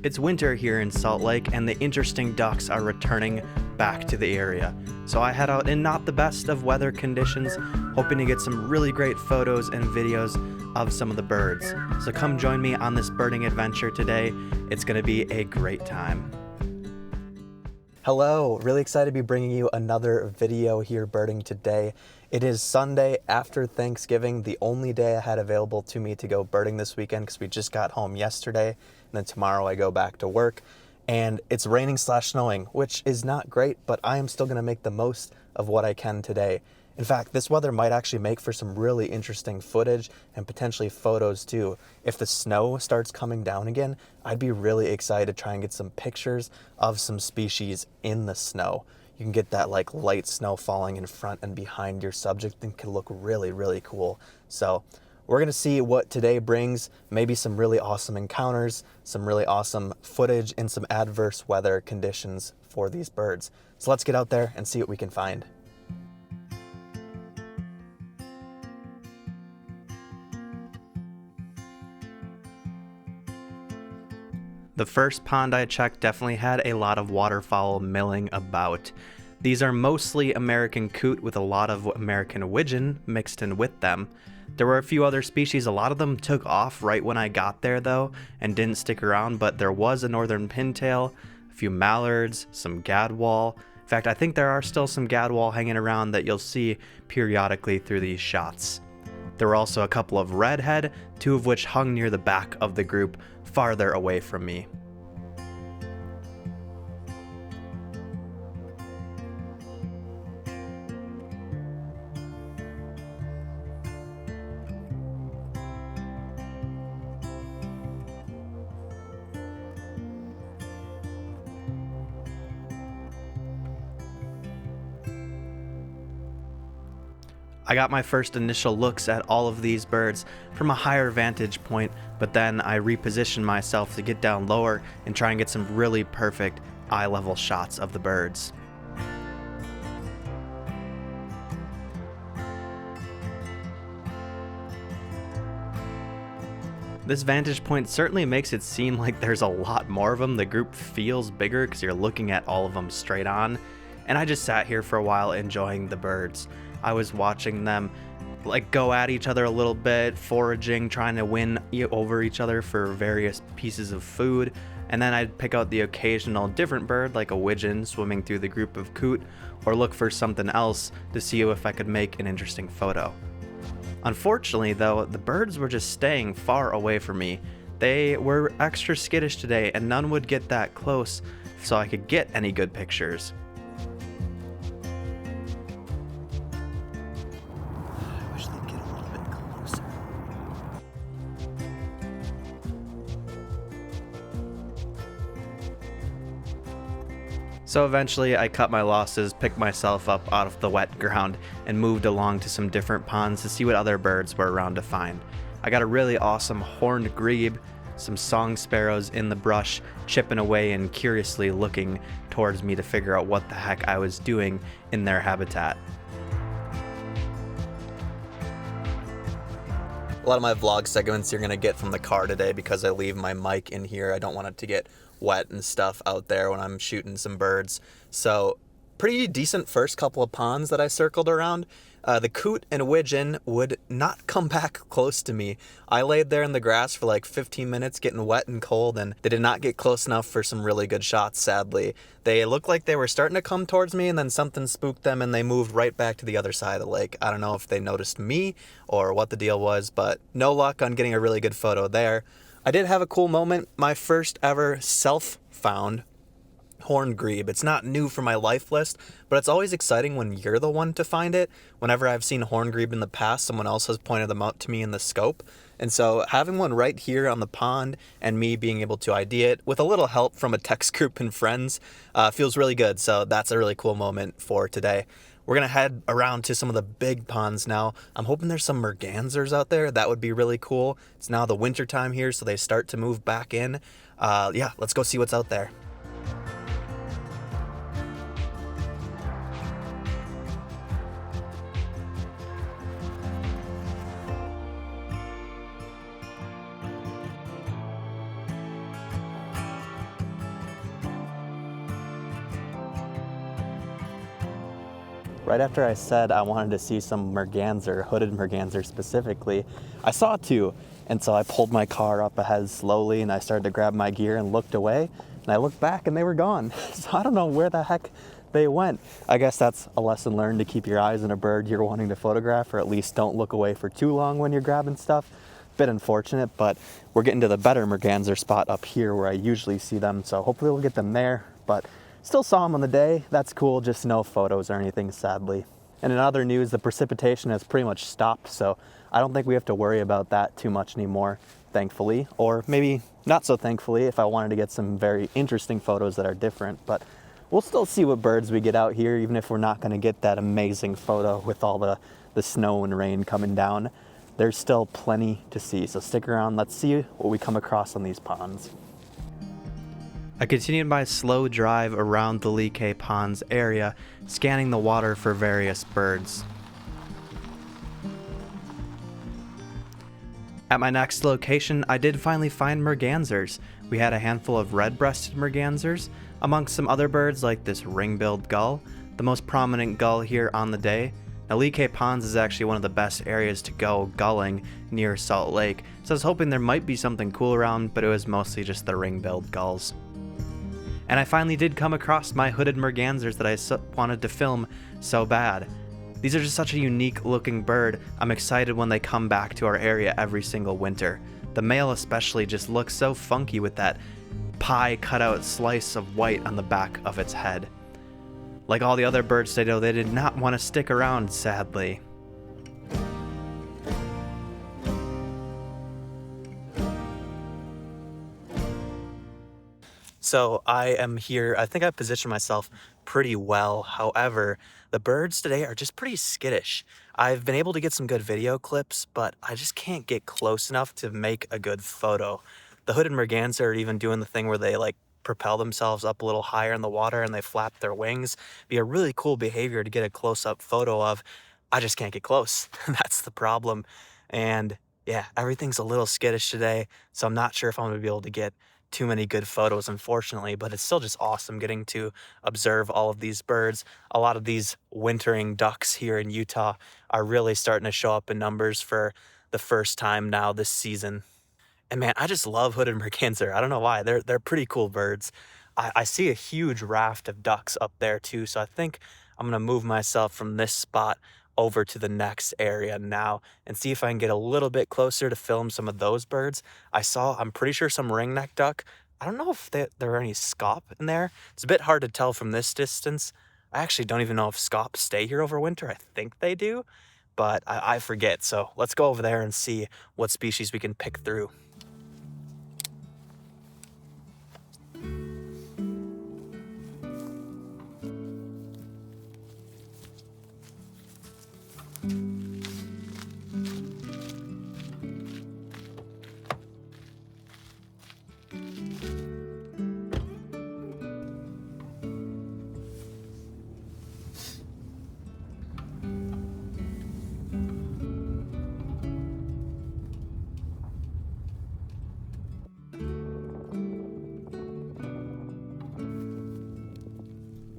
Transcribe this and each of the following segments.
It's winter here in Salt Lake, and the interesting ducks are returning back to the area. So I head out in not the best of weather conditions, hoping to get some really great photos and videos of some of the birds. So come join me on this birding adventure today. It's going to be a great time. Hello, really excited to be bringing you another video here birding today. It is Sunday after Thanksgiving, the only day I had available to me to go birding this weekend because we just got home yesterday, and then tomorrow I go back to work. And it's raining / snowing, which is not great, but I am still going to make the most of what I can today. In fact, this weather might actually make for some really interesting footage and potentially photos too. If the snow starts coming down again, I'd be really excited to try and get some pictures of some species in the snow. You can get that like light snow falling in front and behind your subject and can look really, really cool. So we're gonna see what today brings, maybe some really awesome encounters, some really awesome footage, and some adverse weather conditions for these birds. So let's get out there and see what we can find. The first pond I checked definitely had a lot of waterfowl milling about. These are mostly American coot with a lot of American widgeon mixed in with them. There were a few other species, a lot of them took off right when I got there though and didn't stick around, but there was a northern pintail, a few mallards, some gadwall. In fact, I think there are still some gadwall hanging around that you'll see periodically through these shots. There were also a couple of redhead, two of which hung near the back of the group, farther away from me. I got my first initial looks at all of these birds from a higher vantage point, but then I repositioned myself to get down lower and try and get some really perfect eye-level shots of the birds. This vantage point certainly makes it seem like there's a lot more of them. The group feels bigger because you're looking at all of them straight on. And I just sat here for a while enjoying the birds. I was watching them like go at each other a little bit, foraging, trying to win over each other for various pieces of food. And then I'd pick out the occasional different bird like a widgeon swimming through the group of coot, or look for something else to see if I could make an interesting photo. Unfortunately though, the birds were just staying far away from me. They were extra skittish today and none would get that close so I could get any good pictures. So eventually I cut my losses, picked myself up out of the wet ground, and moved along to some different ponds to see what other birds were around to find. I got a really awesome horned grebe, some song sparrows in the brush, chipping away and curiously looking towards me to figure out what the heck I was doing in their habitat. A lot of my vlog segments you're gonna get from the car today because I leave my mic in here. I don't want it to get wet and stuff out there when I'm shooting some birds. So pretty decent first couple of ponds that I circled around. The coot and widgeon would not come back close to me. I laid there in the grass for like 15 minutes getting wet and cold, and they did not get close enough for some really good shots, sadly. They looked like they were starting to come towards me, and then something spooked them and they moved right back to the other side of the lake. I don't know if they noticed me or what the deal was, but no luck on getting a really good photo there. I did have a cool moment, my first ever self-found horned grebe. It's not new for my life list, but it's always exciting when you're the one to find it. Whenever I've seen horned grebe in the past, someone else has pointed them out to me in the scope. And so having one right here on the pond and me being able to ID it with a little help from a text group and friends feels really good. So that's a really cool moment for today. We're going to head around to some of the big ponds now. I'm hoping there's some mergansers out there. That would be really cool. It's now the winter time here, so they start to move back in. Yeah, let's go see what's out there. right after I said I wanted to see some merganser, hooded merganser specifically, I saw two. And so I pulled my car up ahead slowly and I started to grab my gear and looked away. And I looked back and they were gone. So I don't know where the heck they went. I guess that's a lesson learned, to keep your eyes on a bird you're wanting to photograph, or at least don't look away for too long when you're grabbing stuff. Bit unfortunate, but we're getting to the better merganser spot up here where I usually see them, so hopefully we'll get them there. But still saw them on the day. That's cool, just no photos or anything, sadly. And in other news, the precipitation has pretty much stopped, so I don't think we have to worry about that too much anymore, thankfully. Or maybe not so thankfully if I wanted to get some very interesting photos that are different. But we'll still see what birds we get out here, even if we're not going to get that amazing photo with all the snow and rain coming down. There's still plenty to see, so stick around. Let's see what we come across on these ponds. I continued my slow drive around the Lee K Ponds area, scanning the water for various birds. At my next location, I did finally find mergansers. We had a handful of red-breasted mergansers, amongst some other birds like this ring-billed gull, the most prominent gull here on the day. Now, Lee K Ponds is actually one of the best areas to go gulling near Salt Lake, so I was hoping there might be something cool around, but it was mostly just the ring-billed gulls. And I finally did come across my hooded mergansers that I wanted to film so bad. These are just such a unique looking bird. I'm excited when they come back to our area every single winter. The male especially just looks so funky with that pie cut out slice of white on the back of its head. Like all the other birds today, though, they did not want to stick around, sadly. So I am here. I think I positioned myself pretty well. However, the birds today are just pretty skittish. I've been able to get some good video clips, but I just can't get close enough to make a good photo. The hooded merganser are even doing the thing where they like propel themselves up a little higher in the water and they flap their wings. Be a really cool behavior to get a close-up photo of. I just can't get close. That's the problem. And yeah, everything's a little skittish today, so I'm not sure if I'm going to be able to get too many good photos, unfortunately, but it's still just awesome getting to observe all of these birds. A lot of these wintering ducks here in Utah are really starting to show up in numbers for the first time now this season. And man, I just love hooded merganser. I don't know why. They're pretty cool birds. I see a huge raft of ducks up there too, so I think I'm gonna move myself from this spot over to the next area now and see if I can get a little bit closer to film some of those birds. I'm pretty sure some ringneck duck. I don't know if there are any scaup in there. It's a bit hard to tell from this distance. I actually don't even know if scaup stay here over winter. I think they do, but I forget. So let's go over there and see what species we can pick through.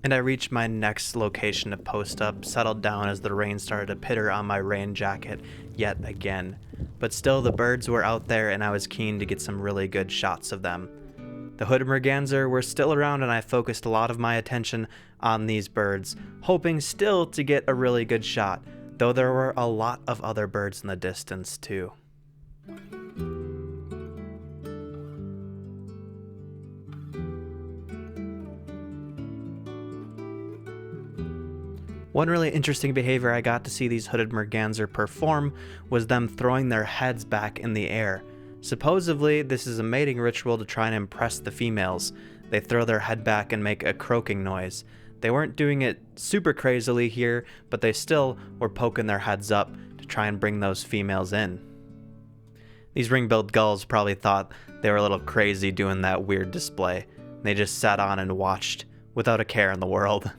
And I reached my next location to post up, settled down as the rain started to pitter on my rain jacket yet again. But still, the birds were out there and I was keen to get some really good shots of them. The hooded merganser were still around and I focused a lot of my attention on these birds, hoping still to get a really good shot, though there were a lot of other birds in the distance too. One really interesting behavior I got to see these hooded merganser perform was them throwing their heads back in the air. Supposedly, this is a mating ritual to try and impress the females. They throw their head back and make a croaking noise. They weren't doing it super crazily here, but they still were poking their heads up to try and bring those females in. These ring-billed gulls probably thought they were a little crazy doing that weird display. They just sat on and watched without a care in the world.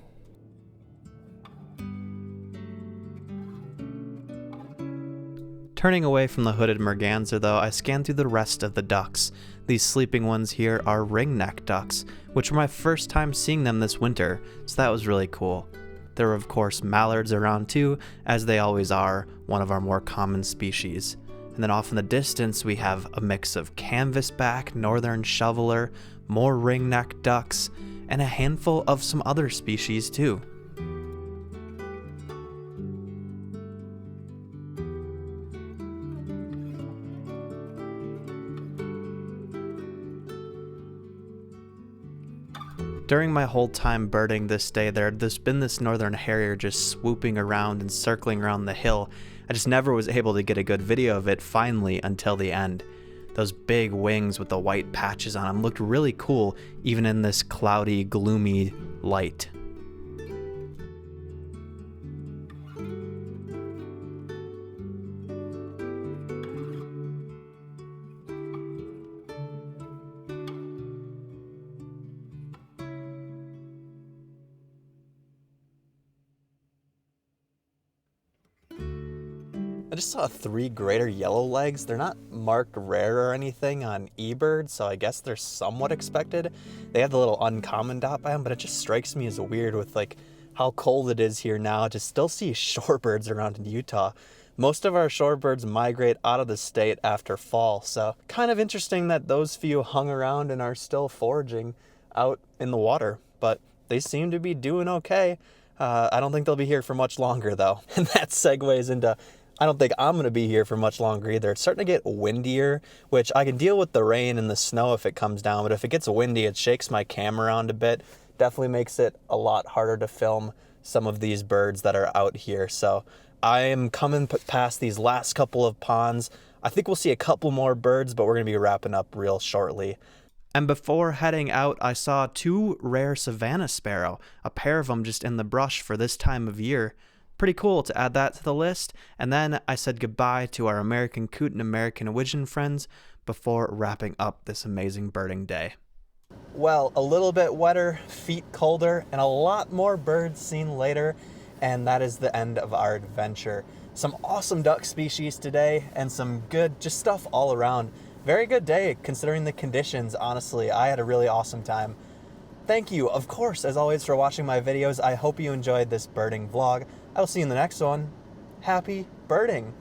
Turning away from the hooded merganser though, I scanned through the rest of the ducks. These sleeping ones here are ringneck ducks, which were my first time seeing them this winter, so that was really cool. There were of course mallards around too, as they always are, one of our more common species. And then off in the distance we have a mix of canvasback, northern shoveler, more ringneck ducks, and a handful of some other species too. During my whole time birding this day, there's been this northern harrier just swooping around and circling around the hill. I just never was able to get a good video of it finally until the end. Those big wings with the white patches on them looked really cool, even in this cloudy, gloomy light. I just saw 3 greater yellow legs. They're not marked rare or anything on eBird, so I guess they're somewhat expected. They have the little uncommon dot by them, but it just strikes me as weird with like how cold it is here now to still see shorebirds around in Utah. Most of our shorebirds migrate out of the state after fall, so kind of interesting that those few hung around and are still foraging out in the water, but they seem to be doing okay. I don't think they'll be here for much longer though, and that segues into I don't think I'm going to be here for much longer either. It's starting to get windier, which I can deal with the rain and the snow if it comes down, but if it gets windy, it shakes my camera around a bit. Definitely makes it a lot harder to film some of these birds that are out here. So I am coming past these last couple of ponds. I think we'll see a couple more birds, but we're going to be wrapping up real shortly. And before heading out, I saw 2 rare savanna sparrow, a pair of them just in the brush for this time of year. Pretty cool to add that to the list. And then I said goodbye to our American coot and American widgeon friends before wrapping up this amazing birding day. Well, a little bit wetter, feet colder, and a lot more birds seen later, and that is the end of our adventure. Some awesome duck species today, and some good just stuff all around. Very good day considering the conditions, honestly. I had a really awesome time. Thank you, of course, as always, for watching my videos. I hope you enjoyed this birding vlog. I will see you in the next one. Happy birding!